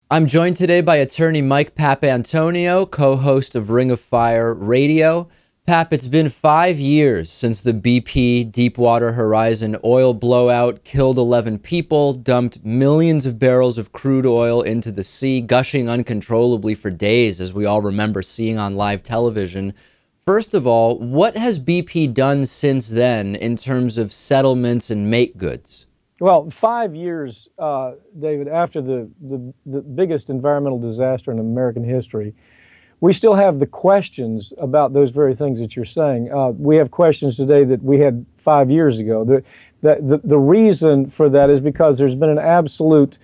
I'm joined today by attorney Mike Papantonio, co-host of Ring of Fire Radio. Pap, it's been 5 years since the BP Deepwater Horizon oil blowout killed 11 people, dumped millions of barrels of crude oil into the sea, gushing uncontrollably for days, as we all remember seeing on live television. First of all, what has BP done since then in terms of settlements and make goods? Well, 5 years, David, after the biggest environmental disaster in American history, we still have the questions about those very things that you're saying. We have questions today that we had 5 years ago. The reason for that is because there's been an absolute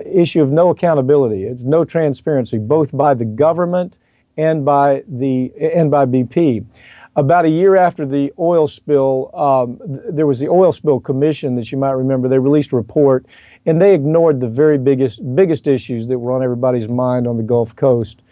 issue of no accountability. It's no transparency, both by the government and by BP. About a year after the oil spill, there was the Oil Spill Commission that you might remember. They released a report, and they ignored the very biggest issues that were on everybody's mind on the Gulf Coast.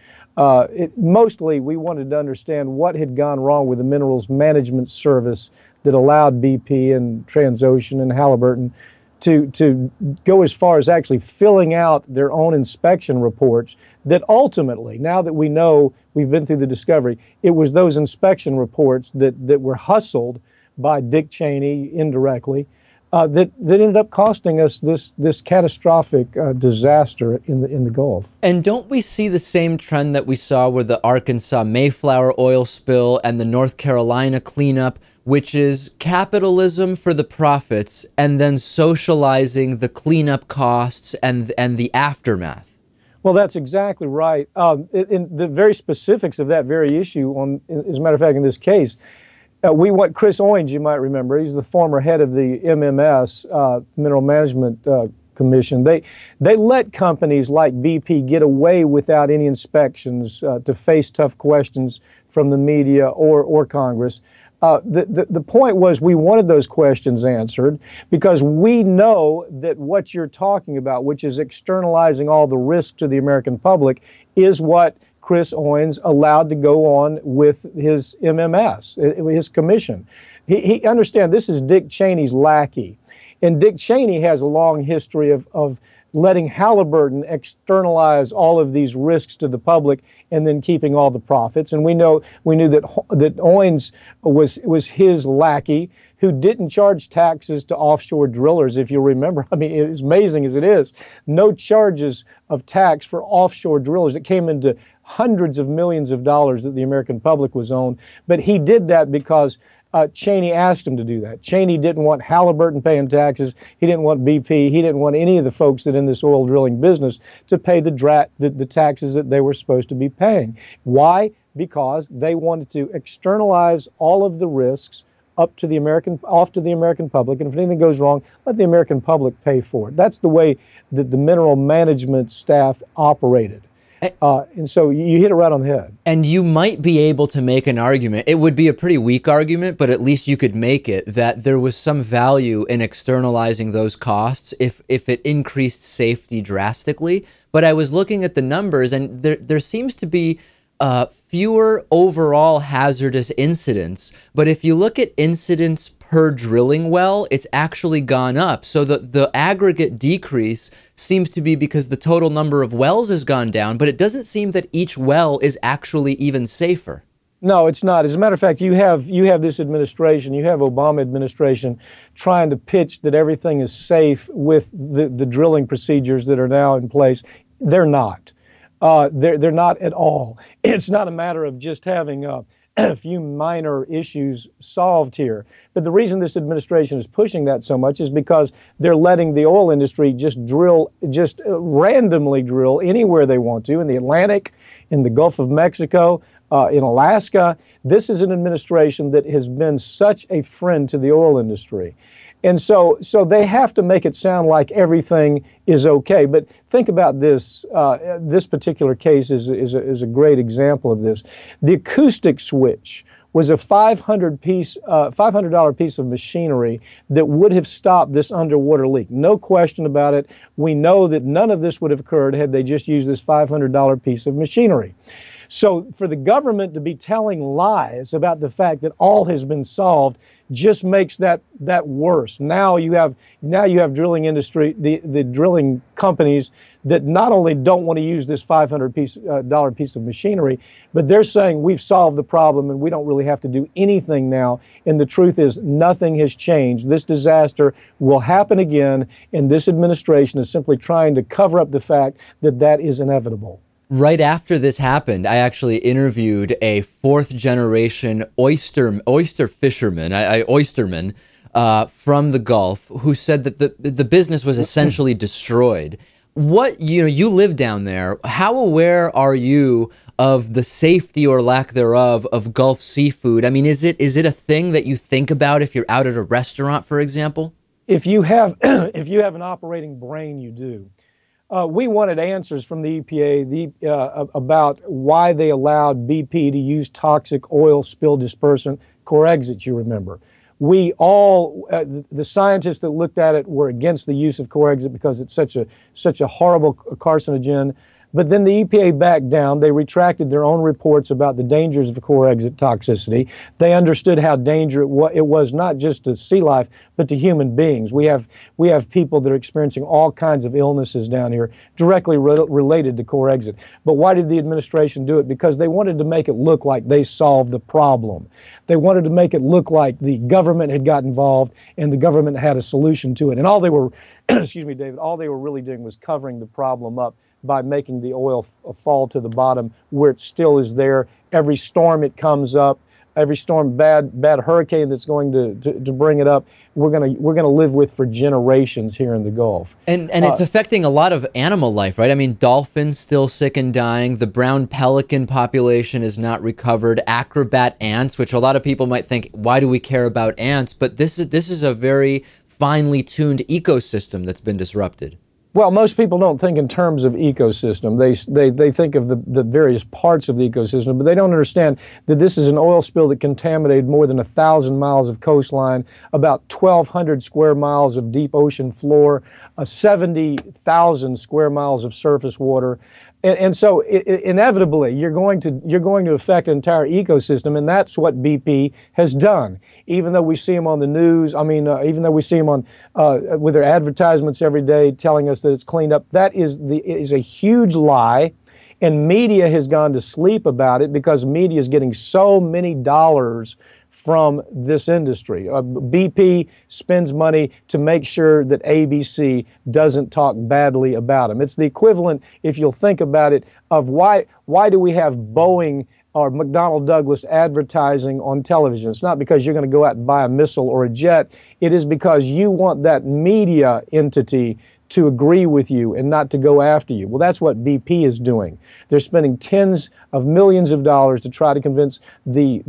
Mostly, we wanted to understand what had gone wrong with the minerals management service that allowed BP and Transocean and Halliburton to go as far as actually filling out their own inspection reports that ultimately, now that we know we've been through the discovery, it was those inspection reports that were hustled by Dick Cheney indirectly that ended up costing us this catastrophic disaster in the Gulf. And don't we see the same trend that we saw with the Arkansas Mayflower oil spill and the North Carolina cleanup, which is capitalism for the profits and then socializing the cleanup costs and the aftermath? Well, that's exactly right. In the very specifics of that very issue, as a matter of fact, in this case, we want Chris Owens, you might remember, he's the former head of the MMS, Mineral Management Commission. They let companies like BP get away without any inspections to face tough questions from the media or Congress. The point was we wanted those questions answered because we know that what you're talking about, which is externalizing all the risk to the American public, is what Chris Owens allowed to go on with his MMS, his commission. He understand this is Dick Cheney's lackey. And Dick Cheney has a long history of letting Halliburton externalize all of these risks to the public and then keeping all the profits. And we knew that Owens was his lackey who didn't charge taxes to offshore drillers, if you'll remember. I mean, as amazing as it is, no charges of tax for offshore drillers. It came into hundreds of millions of dollars that the American public was owed. But he did that because Cheney asked him to do that. Cheney didn't want Halliburton paying taxes. He didn't want BP. He didn't want any of the folks that in this oil drilling business to pay the taxes that they were supposed to be paying. Why? Because they wanted to externalize all of the risks off to the American public, and if anything goes wrong, let the American public pay for it. That's the way that the mineral management staff operated. And so you hit it right on the head. And you might be able to make an argument. It would be a pretty weak argument, but at least you could make it that there was some value in externalizing those costs if it increased safety drastically. But I was looking at the numbers, and there seems to be fewer overall hazardous incidents. But if you look at incidents per drilling well, it's actually gone up. So the aggregate decrease seems to be because the total number of wells has gone down, but it doesn't seem that each well is actually even safer. No, it's not. As a matter of fact, you have this administration, you have Obama administration trying to pitch that everything is safe with the drilling procedures that are now in place. They're not. They're not at all. It's not a matter of just having a few minor issues solved here. But the reason this administration is pushing that so much is because they're letting the oil industry just randomly drill anywhere they want to, in the Atlantic, in the Gulf of Mexico, in Alaska. This is an administration that has been such a friend to the oil industry. And so they have to make it sound like everything is okay. But think about this. This particular case is a great example of this. The acoustic switch was a $500 piece of machinery that would have stopped this underwater leak. No question about it. We know that none of this would have occurred had they just used this $500 piece of machinery. So for the government to be telling lies about the fact that all has been solved just makes that worse. Now you have drilling industry, the drilling companies that not only don't want to use this $500 piece of machinery, but they're saying we've solved the problem and we don't really have to do anything now. And the truth is nothing has changed. This disaster will happen again, and this administration is simply trying to cover up the fact that that is inevitable. Right after this happened, I actually interviewed a fourth-generation oyster fisherman, oysterman from the Gulf, who said that the business was essentially destroyed. You live down there. How aware are you of the safety or lack thereof of Gulf seafood? I mean, is it a thing that you think about if you're out at a restaurant, for example? If you have if you have an operating brain, you do. We wanted answers from the EPA about why they allowed BP to use toxic oil spill dispersant, Corexit, you remember. We all, the scientists that looked at it were against the use of Corexit because it's such a horrible carcinogen. But then the EPA backed down. They retracted their own reports about the dangers of Corexit toxicity. They understood how dangerous it was not just to sea life, but to human beings. We have people that are experiencing all kinds of illnesses down here directly related to Corexit. But why did the administration do it? Because they wanted to make it look like they solved the problem. They wanted to make it look like the government had got involved and the government had a solution to it. And all they were, excuse me, David, all they were really doing was covering the problem up by making the oil fall to the bottom where it still is there. Every storm it comes up, every storm, bad hurricane that's going to bring it up, we're gonna live with for generations here in the Gulf. And it's affecting a lot of animal life, right? I mean, dolphins still sick and dying. The brown pelican population is not recovered. Acrobat ants, which a lot of people might think, why do we care about ants? But this is a very finely tuned ecosystem that's been disrupted. Well, most people don't think in terms of ecosystem. They think of the various parts of the ecosystem, but they don't understand that this is an oil spill that contaminated more than 1,000 miles of coastline, about 1,200 square miles of deep ocean floor, 70,000 square miles of surface water. And so inevitably, you're going to affect an entire ecosystem, and that's what BP has done. Even though we see them on the news, I mean, even though we see them on with their advertisements every day telling us that it's cleaned up, that is a huge lie, and media has gone to sleep about it because media is getting so many dollars from this industry. BP spends money to make sure that ABC doesn't talk badly about them. It's the equivalent, if you'll think about it, of why do we have Boeing or McDonnell Douglas advertising on television? It's not because you're going to go out and buy a missile or a jet. It is because you want that media entity to agree with you and not to go after you. Well, that's what BP is doing. They're spending tens of millions of dollars to try to convince the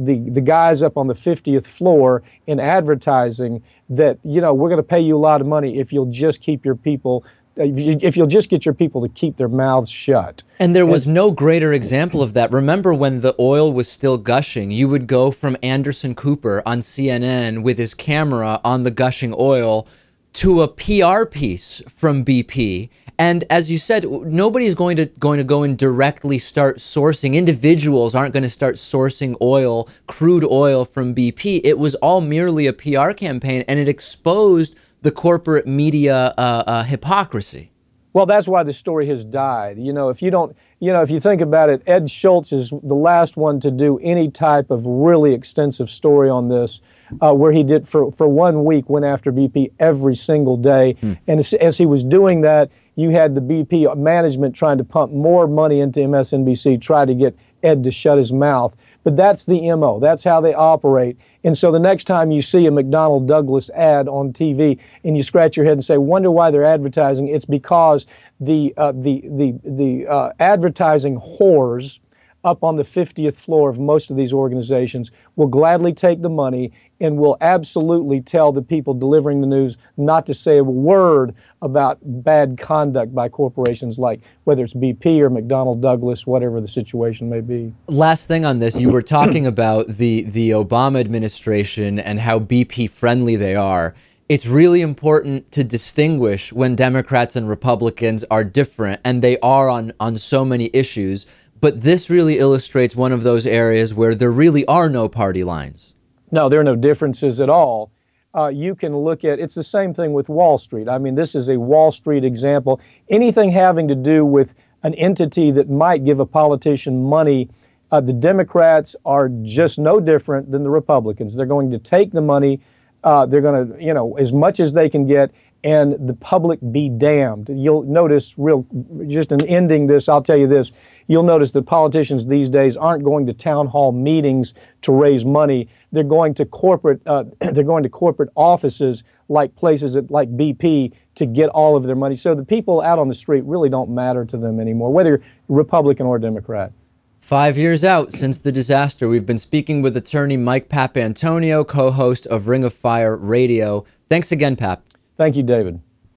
guys up on the 50th floor in advertising that, you know, we're going to pay you a lot of money if you'll just keep your people, if you'll just get your people to keep their mouths shut. And there was no greater example of that. Remember when the oil was still gushing, you would go from Anderson Cooper on CNN with his camera on the gushing oil to a PR piece from BP. And as you said, nobody's going to go and directly start sourcing. Individuals aren't going to start sourcing oil, crude oil from BP. It was all merely a PR campaign, and it exposed the corporate media hypocrisy. Well, that's why the story has died. You know, if you think about it, Ed Schultz is the last one to do any type of really extensive story on this, where he did for 1 week, went after BP every single day. And as he was doing that, you had the BP management trying to pump more money into MSNBC, try to get Ed to shut his mouth. But that's the MO. That's how they operate. And so the next time you see a McDonnell Douglas ad on TV and you scratch your head and say, wonder why they're advertising, it's because the advertising whores up on the 50th floor of most of these organizations will gladly take the money and will absolutely tell the people delivering the news not to say a word about bad conduct by corporations like whether it's BP or McDonnell Douglas, whatever the situation may be. Last thing on this, you were talking about the Obama administration and how BP friendly they are. It's really important to distinguish when Democrats and Republicans are different, and they are on so many issues. But this really illustrates one of those areas where there really are no party lines. No, there are no differences at all. You can look at, it's the same thing with Wall Street. I mean, this is a Wall Street example. Anything having to do with an entity that might give a politician money, the Democrats are just no different than the Republicans. They're going to take the money, they're going to, you know, as much as they can get, and the public be damned. You'll notice, just in ending this, I'll tell you this, you'll notice that politicians these days aren't going to town hall meetings to raise money. They're going to corporate offices like places like BP to get all of their money. So the people out on the street really don't matter to them anymore, whether you're Republican or Democrat. 5 years out since the disaster, we've been speaking with attorney Mike Papantonio, co-host of Ring of Fire Radio. Thanks again, Pap. Thank you, David.